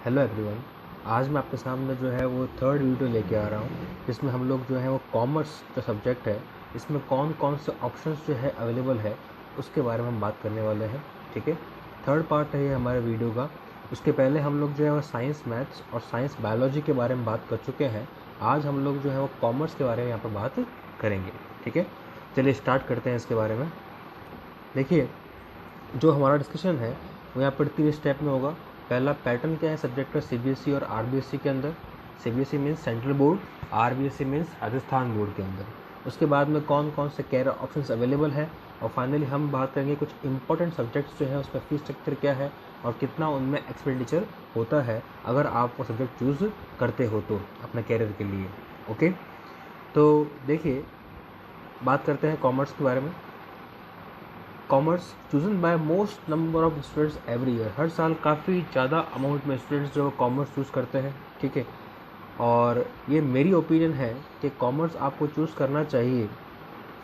Hello everyone. आज मैं आपके सामने जो है वो थर्ड वीडियो लेके आ रहा हूँ, जिसमें हम लोग जो है वो कॉमर्स जो सब्जेक्ट है इसमें कौन कौन से ऑप्शंस जो है अवेलेबल है उसके बारे में हम बात करने वाले हैं। ठीक है, थर्ड पार्ट है ये हमारे वीडियो का। उसके पहले हम लोग जो है वो साइंस मैथ्स और साइंस बायोलॉजी के बारे में बात कर चुके हैं। आज हम लोग जो है वो कॉमर्स के बारे में यहाँ पर बात करेंगे। ठीक है, चलिए स्टार्ट करते हैं इसके बारे में। देखिए, जो हमारा डिस्कशन है वो यहाँ पर 3 स्टेप में होगा। पहला पैटर्न क्या है सब्जेक्ट का सीबीएसई और आरबीएसई के अंदर। CBSE means central board, RBSE means Rajasthan board के अंदर। उसके बाद में कौन कौन से कैरियर ऑप्शंस अवेलेबल है, और फाइनली हम बात करेंगे कुछ इंपॉर्टेंट सब्जेक्ट्स जो है उसका फीस स्ट्रक्चर क्या है और कितना उनमें एक्सपेंडिचर होता है अगर आप वो सब्जेक्ट चूज़ करते हो तो अपने कैरियर के लिए। ओके, तो देखिए बात करते हैं कॉमर्स के बारे में। Commerce chosen by most number of students every year. हर साल काफ़ी ज़्यादा अमाउंट में स्टूडेंट्स जो कॉमर्स चूज़ करते हैं। ठीक है, और ये मेरी ओपिनियन है कि कॉमर्स आपको चूज़ करना चाहिए।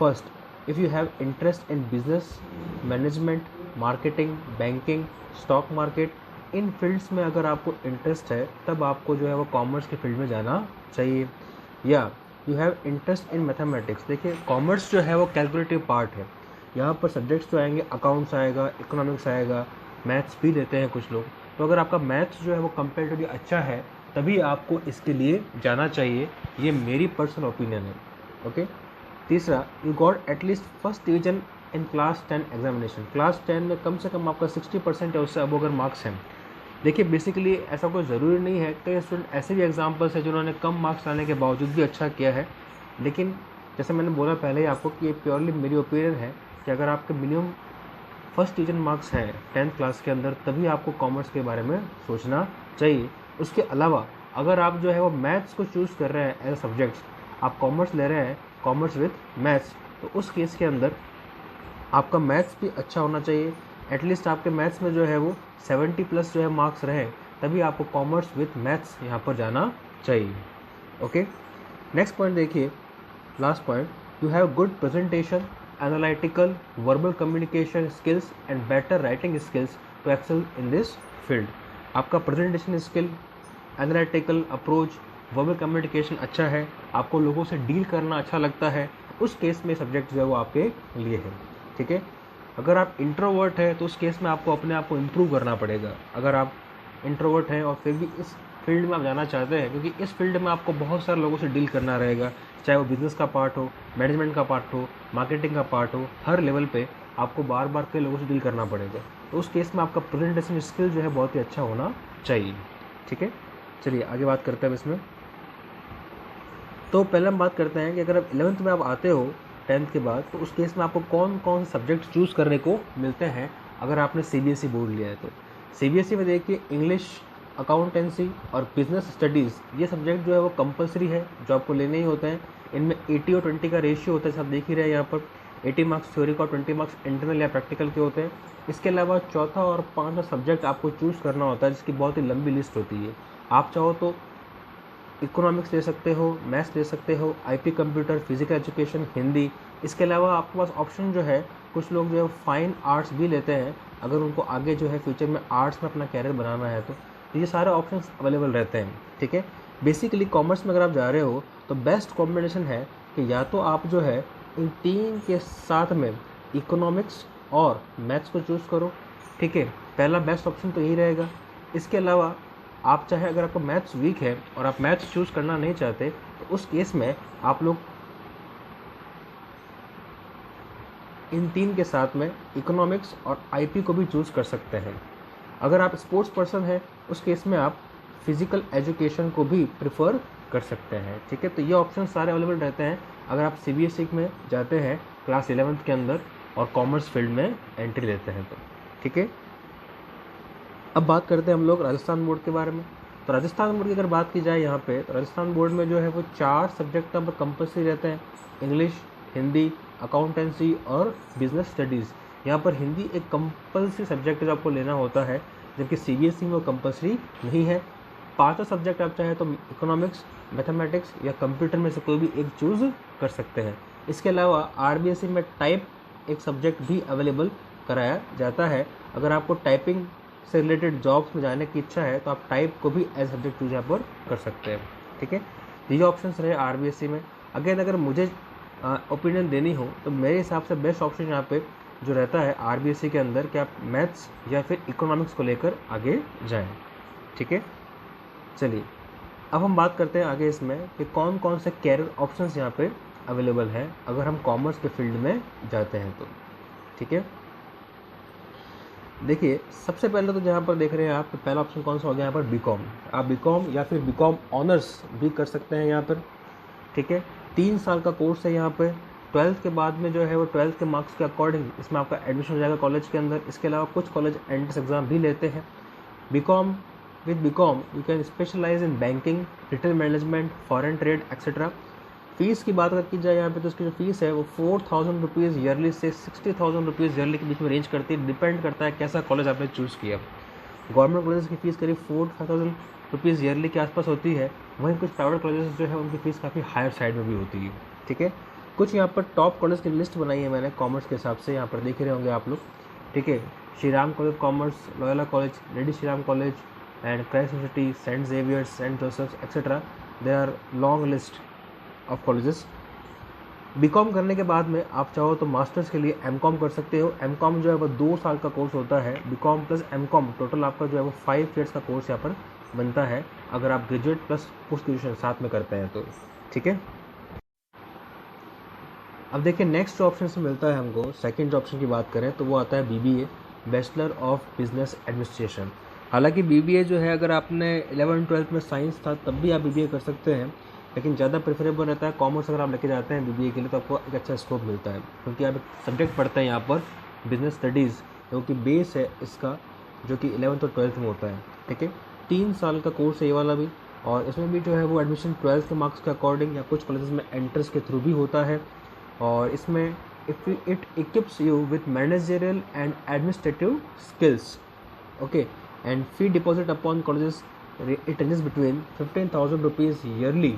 First, if you have interest in business, management, marketing, banking, stock market, in fields में अगर आपको इंटरेस्ट है तब आपको जो है वो कॉमर्स के फील्ड में जाना चाहिए। या you have interest in mathematics. देखिए, कॉमर्स जो है वो कैलकुलेटिव पार्ट है। यहाँ पर सब्जेक्ट्स जो आएंगे, अकाउंट्स आएगा, इकोनॉमिक्स आएगा, मैथ्स भी देते हैं कुछ लोग। तो अगर आपका मैथ्स जो है वो कंपेरेटिवली अच्छा है तभी आपको इसके लिए जाना चाहिए। ये मेरी पर्सनल ओपिनियन है। ओके, तीसरा, you got at least first division in class 10 examination. Class 10 में कम से कम आपका 60% है उससे अब अगर मार्क्स हैं। देखिए, बेसिकली ऐसा कोई ज़रूरी नहीं है। कई स्टूडेंट ऐसे भी एग्जाम्पल्स हैं जिन्होंने कम मार्क्स लाने के बावजूद भी अच्छा किया है। लेकिन जैसे मैंने बोला पहले ही आपको कि ये प्योरली मेरी ओपिनियन है कि अगर आपके मिनिमम फर्स्ट डिवीजन मार्क्स हैं 10th क्लास के अंदर तभी आपको कॉमर्स के बारे में सोचना चाहिए। उसके अलावा अगर आप जो है वो मैथ्स को चूज़ कर रहे हैं एज अ सब्जेक्ट्स, आप कॉमर्स ले रहे हैं, कॉमर्स विथ मैथ्स, तो उस केस के अंदर आपका मैथ्स भी अच्छा होना चाहिए। एटलीस्ट आपके मैथ्स में जो है वो 70+ जो है मार्क्स रहे, तभी आपको कॉमर्स विथ मैथ्स यहाँ पर जाना चाहिए। ओके, नेक्स्ट पॉइंट देखिए, last point, you have good presentation, analytical, verbal communication skills and better writing skills to excel in this field. आपका presentation skill, analytical approach, verbal communication अच्छा है, आपको लोगों से डील करना अच्छा लगता है, उस केस में सब्जेक्ट जो है वो आपके लिए है। ठीक है, अगर आप इंट्रोवर्ट है तो उस केस में आपको अपने आप को इम्प्रूव करना पड़ेगा। अगर आप इंट्रोवर्ट हैं और फिर भी इस फील्ड में आप जाना चाहते हैं, क्योंकि इस फील्ड में आपको बहुत सारे लोगों से डील करना रहेगा, चाहे वो बिजनेस का पार्ट हो, मैनेजमेंट का पार्ट हो, मार्केटिंग का पार्ट हो, हर लेवल पे आपको बार बार कई लोगों से डील करना पड़ेगा। तो उस केस में आपका प्रेजेंटेशन स्किल जो है बहुत ही अच्छा होना चाहिए। ठीक है, चलिए आगे बात करते हैं इसमें। तो पहले हम बात करते हैं कि अगर आप 11th में आप आते हो 10th के बाद, तो उस केस में आपको कौन कौन सब्जेक्ट चूज़ करने को मिलते हैं अगर आपने सीबीएसई बोर्ड लिया है तो। सीबीएसई में देखिए, इंग्लिश, अकाउंटेंसी और बिजनेस स्टडीज़, ये सब्जेक्ट जो है वो कंपलसरी है, जो आपको लेने ही होते हैं। इनमें 80 और 20 का रेशियो होता है, सब देख ही रहे हैं यहाँ पर। 80 मार्क्स थ्योरी का और 20 मार्क्स इंटरनल या प्रैक्टिकल के होते हैं। इसके अलावा चौथा और पाँचवा सब्जेक्ट आपको चूज़ करना होता है, जिसकी बहुत ही लंबी लिस्ट होती है। आप चाहो तो इकोनॉमिक्स ले सकते हो, मैथ्स ले सकते हो, IP computer, physical education, Hindi. इसके अलावा आपके पास ऑप्शन जो है, कुछ लोग जो है फाइन आर्ट्स भी लेते हैं अगर उनको आगे जो है फ्यूचर में आर्ट्स में अपना कैरियर बनाना है तो ये सारे ऑप्शंस अवेलेबल रहते हैं। ठीक है, बेसिकली कॉमर्स में अगर आप जा रहे हो तो बेस्ट कॉम्बिनेशन है कि या तो आप जो है इन 3 के साथ में इकोनॉमिक्स और मैथ्स को चूज़ करो। ठीक है, पहला बेस्ट ऑप्शन तो यही रहेगा। इसके अलावा आप चाहे, अगर आपका मैथ्स वीक है और आप मैथ्स चूज़ करना नहीं चाहते, तो उस केस में आप लोग इन 3 के साथ में इकोनॉमिक्स और आईपी को भी चूज़ कर सकते हैं। अगर आप स्पोर्ट्स पर्सन हैं उस केस में आप फिजिकल एजुकेशन को भी प्रेफर कर सकते हैं। ठीक है, तो ये ऑप्शन सारे अवेलेबल रहते हैं अगर आप सीबीएसई में जाते हैं क्लास 11th के अंदर और कॉमर्स फील्ड में एंट्री लेते हैं तो। ठीक है, अब बात करते हैं हम लोग राजस्थान बोर्ड के बारे में। तो राजस्थान बोर्ड की अगर बात की जाए यहाँ पे, तो राजस्थान बोर्ड में जो है वो 4 सब्जेक्ट यहाँ पर कंपल्सरी रहते हैं, इंग्लिश, हिंदी, अकाउंटेंसी और बिजनेस स्टडीज़। यहाँ पर हिंदी एक कंपल्सरी सब्जेक्ट जो आपको लेना होता है, जबकि सीबीएसई में वो कंपल्सरी नहीं है। 5 सब्जेक्ट आप चाहें तो इकोनॉमिक्स, मैथमेटिक्स या कंप्यूटर में से कोई भी एक चूज़ कर सकते हैं। इसके अलावा आरबीएसई में टाइप एक सब्जेक्ट भी अवेलेबल कराया जाता है। अगर आपको टाइपिंग से रिलेटेड जॉब्स में जाने की इच्छा है तो आप टाइप को भी एज सब्जेक्ट चूज यहाँ पर कर सकते हैं। ठीक है, ये ऑप्शन रहे RBSc में। अगेन अगर मुझे ओपिनियन देनी हो तो मेरे हिसाब से बेस्ट ऑप्शन यहाँ पे जो रहता है RBSc के अंदर कि आप मैथ्स या फिर इकोनॉमिक्स को लेकर आगे जाएं। ठीक है, चलिए अब हम बात करते हैं आगे इसमें कि कौन कौन से कैरियर ऑप्शंस यहाँ पे अवेलेबल हैं अगर हम कॉमर्स के फील्ड में जाते हैं तो। ठीक है, देखिए सबसे पहले तो जहाँ पर देख रहे हैं आप, पहला ऑप्शन कौन सा हो गया यहाँ पर, बीकॉम। आप बीकॉम या फिर बीकॉम ऑनर्स भी कर सकते हैं यहाँ पर। ठीक है, 3 साल का कोर्स है यहाँ पे। 12th के बाद में जो है वो 12th के मार्क्स के अकॉर्डिंग इसमें आपका एडमिशन हो जाएगा कॉलेज के अंदर। इसके अलावा कुछ कॉलेज एंट्रेंस एग्जाम भी लेते हैं। BCom, with BCom you can specialise in banking, retail management, foreign trade etcetera. Fees की बात अगर की जाए यहाँ पे तो उसकी जो फीस है वो 4,000 रुपीज़ ईयरली से 60,000 रुपीज़ ईयरली के बीच में रेंज करती है। डिपेंड करता है कैसा कॉलेज आपने चूज़ किया। गवर्नमेंट कॉलेज की फ़ीस करीब 4,000 रुपीज़ ईयरली के आसपास होती है, वहीं कुछ प्राइवेट कॉलेजेस जो है उनकी फ़ीस काफ़ी हायर साइड में भी होती है। ठीक है, कुछ यहाँ पर टॉप कॉलेज की लिस्ट बनाई है मैंने कॉमर्स के हिसाब से, यहाँ पर देख रहे होंगे आप लोग। ठीक है, Shri Ram college commerce, Loyola college, lady Shri Ram college and Christ university, saint Xavier's, saint Joseph's etcetera. There are long list of colleges. BCom करने के बाद में आप चाहो तो मास्टर्स के लिए एमकॉम कर सकते हो। एमकॉम जो है वो 2 साल का कोर्स होता है। बीकॉम प्लस एमकॉम टोटल आपका जो है वो 5 ईयर्स का कोर्स यहाँ पर बनता है अगर आप ग्रेजुएट प्लस पोस्ट ग्रेजुएशन साथ में करते हैं तो। ठीक है, अब देखिए नेक्स्ट जो ऑप्शन से मिलता है हमको, सेकंड जो ऑप्शन की बात करें तो वो आता है BBA, bachelor of business administration. हालांकि BBA जो है अगर आपने 11th-12th में साइंस था तब भी आप BBA कर सकते हैं, लेकिन ज़्यादा प्रेफरेबल रहता है कॉमर्स अगर आप लेके जाते हैं BBA के लिए तो आपको एक अच्छा स्कोप मिलता है, क्योंकि आप एक सब्जेक्ट पढ़ते हैं यहाँ पर बिजनेस स्टडीज़, क्योंकि बेस है इसका जो कि 11th और 12th में होता है। ठीक है, 3 साल का कोर्स है ये वाला भी, और इसमें भी जो है वो एडमिशन 12th के मार्क्स के अकॉर्डिंग या कुछ कॉलेजेस में एंट्रेंस के थ्रू भी होता है। और इसमें it equips you with managerial and administrative skills. Okay, and fee deposit upon colleges it ranges between 15,000 rupees yearly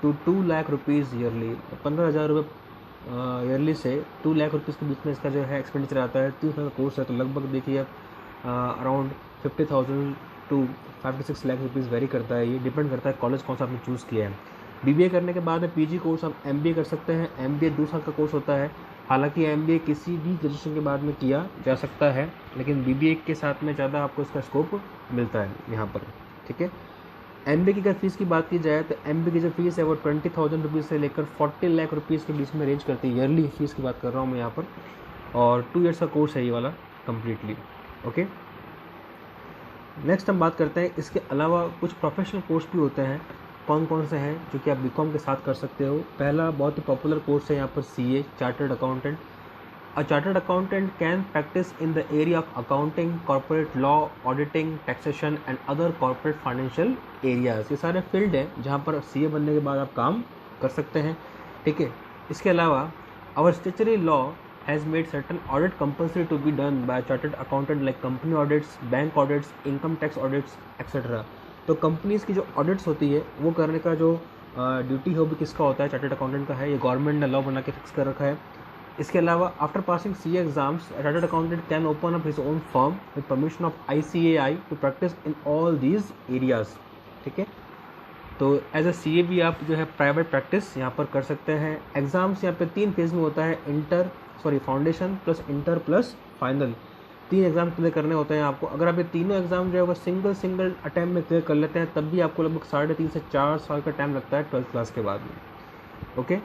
to 2 lakh rupees yearly. 15,000 रुपये ईयरली से 2 लाख रुपीज़ के बीच में इसका जो है एक्सपेंडिचर आता है। 3 साल का कोर्स है तो लगभग देखिए around 50,000 to 5 to 6 lakh rupees vary करता है। ये डिपेंड करता है कॉलेज कौन सा आपने चूज़ किया है। BBA करने के बाद में PG कोर्स आप MBA कर सकते हैं। MBA 2 साल का कोर्स होता है। हालांकि MBA किसी भी ग्रेजुएशन के बाद में किया जा सकता है, लेकिन BBA के साथ में ज़्यादा आपको इसका स्कोप मिलता है यहाँ पर। ठीक है, MBA की अगर फीस की बात की जाए तो MBA की जो फीस है वो 20,000 रुपीज़ से लेकर 40 लाख रुपीज़ के बीच में रेंज करती है। ईयरली फीस की बात कर रहा हूँ मैं यहाँ पर, और 2 ईयर्स का कोर्स है ये वाला कम्प्लीटली। ओके, नेक्स्ट हम बात करते हैं इसके अलावा कुछ प्रोफेशनल कोर्स भी होते हैं। कौन कौन से हैं जो कि आप बीकॉम के साथ कर सकते हो। पहला बहुत ही पॉपुलर कोर्स है यहाँ पर CA, chartered accountant. A chartered accountant can practice in the area of accounting, corporate law, auditing, taxation and other corporate financial areas. ये सारे फील्ड हैं जहाँ पर CA बनने के बाद आप काम कर सकते हैं। ठीक है, इसके अलावा our statutory law has made certain audit compulsory to be done by a chartered accountant like company audits, bank audits, income tax audits etc. तो कंपनीज की जो ऑडिट्स होती है वो करने का जो ड्यूटी है वो भी किसका होता है, चार्टर्ड अकाउंटेंट का है। ये गवर्नमेंट ने लॉ बना के फिक्स कर रखा है। इसके अलावा after passing CA exams chartered accountant can open up his own firm with permission of ICAI to practice in all these areas. ठीक है, तो एज अ CA भी आप जो है प्राइवेट प्रैक्टिस यहाँ पर कर सकते हैं। एग्जाम्स यहाँ पे 3 फेज में होता है, foundation plus inter plus final. 3 exam clear करने होते हैं आपको। अगर आप ये तीनों एग्जाम जो है वो सिंगल अटैम्प्ट में क्लियर कर लेते हैं तब भी आपको लगभग 3.5 से 4 साल का टाइम लगता है 12th क्लास के बाद में। ओके,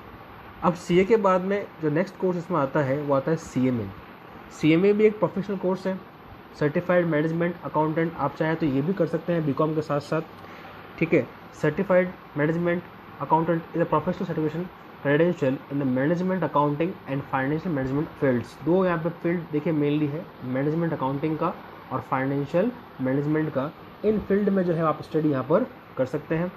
अब CA के बाद में जो नेक्स्ट कोर्स इसमें आता है वो आता है CMA। CMA भी एक प्रोफेशनल कोर्स है, सर्टिफाइड मैनेजमेंट अकाउंटेंट। आप चाहे तो ये भी कर सकते हैं बीकॉम के साथ साथ। ठीक है, certified management accountant is a professional certification credential in the management accounting and financial management fields. 2 यहाँ पे फील्ड देखिए मेनली है, मैनेजमेंट अकाउंटिंग का और फाइनेंशियल मैनेजमेंट का। इन फील्ड में जो है आप स्टडी यहाँ पर कर सकते हैं।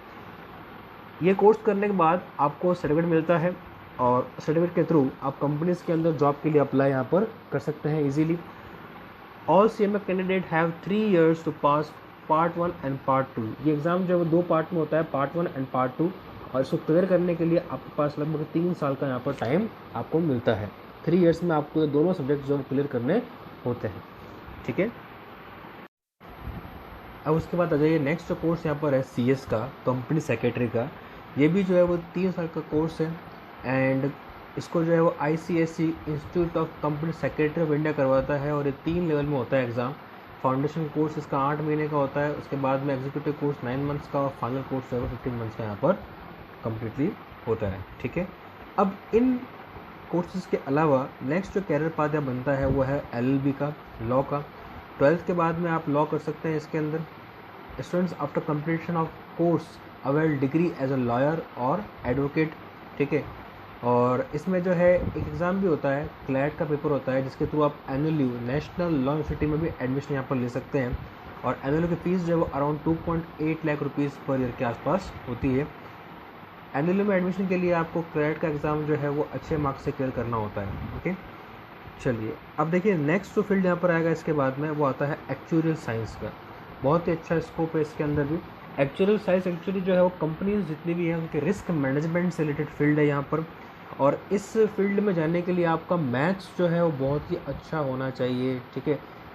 ये कोर्स करने के बाद आपको सर्टिफिकेट मिलता है और सर्टिफिकेट के थ्रू आप कंपनीज के अंदर जॉब के लिए अप्लाई यहाँ पर कर सकते हैं easily. All CMA candidate have 3 years to pass part 1 and part 2। ये एग्ज़ाम जो है वो 2 पार्ट में होता है, पार्ट 1 एंड पार्ट 2, और इसको क्लियर करने के लिए आपके पास लगभग 3 साल का यहाँ पर टाइम आपको मिलता है। 3 years में आपको ये दोनों सब्जेक्ट जो क्लियर करने होते हैं। ठीक है, अब उसके बाद आ जाइए नेक्स्ट जो कोर्स यहाँ पर है CS का, कंपनी सेक्रेटरी का। ये भी जो है वो 3 साल का कोर्स है एंड इसको जो है वो ICSE institute of company secretary of India करवाता है और ये 3 लेवल में होता है एग्ज़ाम। फाउंडेशन कोर्स इसका 8 महीने का होता है, उसके बाद में एग्जीक्यूटिव कोर्स 9 मंथ्स का और फाइनल कोर्स जो है 15 मंथ्स का यहाँ पर कम्प्लीटली होता है। ठीक है, अब इन कोर्सेज के अलावा नेक्स्ट जो कैरियर पाथ यहाँ बनता है वो है LLB का, लॉ का। 12th के बाद में आप लॉ कर सकते हैं इसके अंदर। Students after completion of course avail degree as a lawyer और एडवोकेट। ठीक है, और इसमें जो है एक एग्ज़ाम भी होता है, क्लैट का पेपर होता है, जिसके थ्रू आप एनुअली नेशनल लॉ यूनिवर्सिटी में भी एडमिशन यहाँ पर ले सकते हैं। और एनुअल की फ़ीस जो है वो around 2.8 lakh rupees per year के आसपास होती है। एनुअल में एडमिशन के लिए आपको क्लैट का एग्ज़ाम जो है वो अच्छे मार्क्स से क्लियर करना होता है। ओके, चलिए अब देखिए नेक्स्ट जो फील्ड यहाँ पर आएगा इसके बाद में वो आता है एक्चुरियल साइंस का। बहुत ही अच्छा स्कोप है इसके अंदर भी। एक्चुरियल साइंस एक्चुअली जो है वो कंपनीज जितनी भी हैं उनके रिस्क मैनेजमेंट से रिलेटेड फील्ड है यहाँ पर। और इस फील्ड में जाने के लिए आपका मैथ्स जो है वो बहुत ही अच्छा होना चाहिए। ठीक है,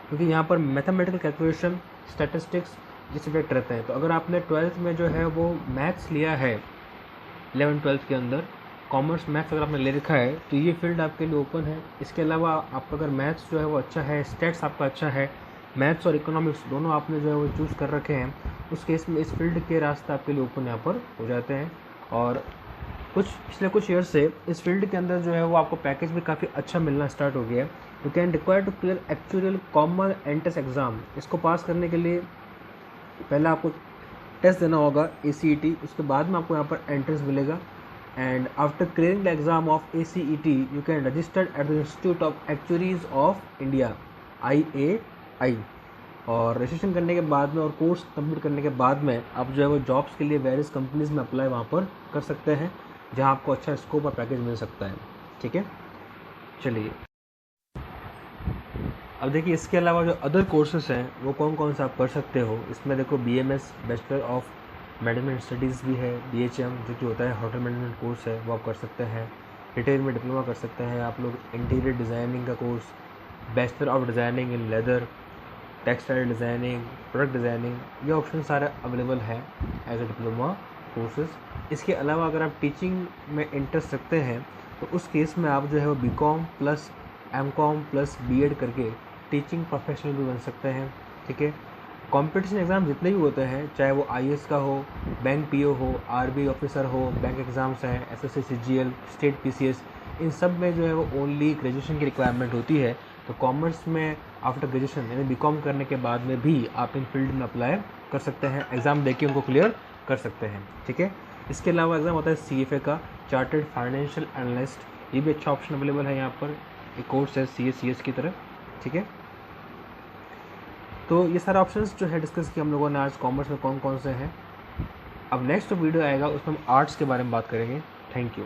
क्योंकि यहाँ पर मैथमेटिकल कैलकुलेशन, स्टैटिस्टिक्स ये सब्जेक्ट रहते हैं। तो अगर आपने 12th में जो है वो मैथ्स लिया है, 11th-12th के अंदर कॉमर्स मैथ्स अगर आपने ले रखा है तो ये फील्ड आपके लिए ओपन है। इसके अलावा आपका अगर मैथ्स जो है वो अच्छा है, स्टैट्स आपका अच्छा है, मैथ्स और इकोनॉमिक्स दोनों आपने जो है वो चूज़ कर रखे हैं, उस केस में इस फील्ड के रास्ते आपके लिए ओपन यहाँ पर हो जाते हैं। और पिछले कुछ ईयर से इस फील्ड के अंदर जो है वो आपको पैकेज भी काफ़ी अच्छा मिलना स्टार्ट हो गया है। You can require to clear actuarial common entrance exam. इसको पास करने के लिए पहले आपको टेस्ट देना होगा ACET, उसके बाद में आपको यहाँ पर एंट्रेंस मिलेगा। And after clearing the exam of ACET you can registered at the institute of actuaries of India IAI। और रजिस्ट्रेशन करने के बाद में और कोर्स कंप्लीट करने के बाद में आप जो है वो जॉब्स के लिए वेरियस कंपनीज़ में अप्लाई वहाँ पर कर सकते हैं, जहाँ आपको अच्छा स्कोप और पैकेज मिल सकता है। ठीक है, चलिए अब देखिए इसके अलावा जो अदर कोर्सेज हैं वो कौन कौन से आप कर सकते हो। इसमें देखो BMS bachelor of management studies भी है, BHM जो कि होता है होटल मैनेजमेंट कोर्स है, वो आप कर सकते हैं। रिटेल में डिप्लोमा कर सकते हैं आप लोग। इंटीरियर डिज़ाइनिंग का course, bachelor of designing in leather, textile designing, product designing, ये ऑप्शन सारे अवेलेबल हैं एज ए डिप्लोमा कोर्सेज। इसके अलावा अगर आप टीचिंग में इंटरेस्ट रखते हैं तो उस केस में आप जो है वो BCom plus MCom plus B.Ed करके टीचिंग प्रोफेशनल भी बन सकते हैं। ठीक है, कंपटीशन एग्ज़ाम जितने भी होते हैं, चाहे वो IAS का हो, बैंक PO हो, RBI ऑफिसर हो, बैंक एग्ज़ाम्स हैं, SSC CGL, स्टेट PCS, इन सब में जो है वो ओनली ग्रेजुएशन की रिक्वायरमेंट होती है। तो कॉमर्स में आफ्टर ग्रेजुएशन यानी BCom करने के बाद में भी आप इन फील्ड में अप्लाई कर सकते हैं, एग्ज़ाम देके उनको क्लियर कर सकते हैं। ठीक है, इसके अलावा एग्ज़ाम होता है CFA का, चार्टर्ड फाइनेंशियल एनालिस्ट, ये भी अच्छा ऑप्शन अवेलेबल है यहाँ पर। एक कोर्स है CS की तरह। ठीक है, तो ये सारे ऑप्शंस जो है डिस्कस किए हम लोगों ने आज कॉमर्स में कौन कौन से हैं। अब नेक्स्ट वीडियो आएगा उसमें हम आर्ट्स के बारे में बात करेंगे। Thank you.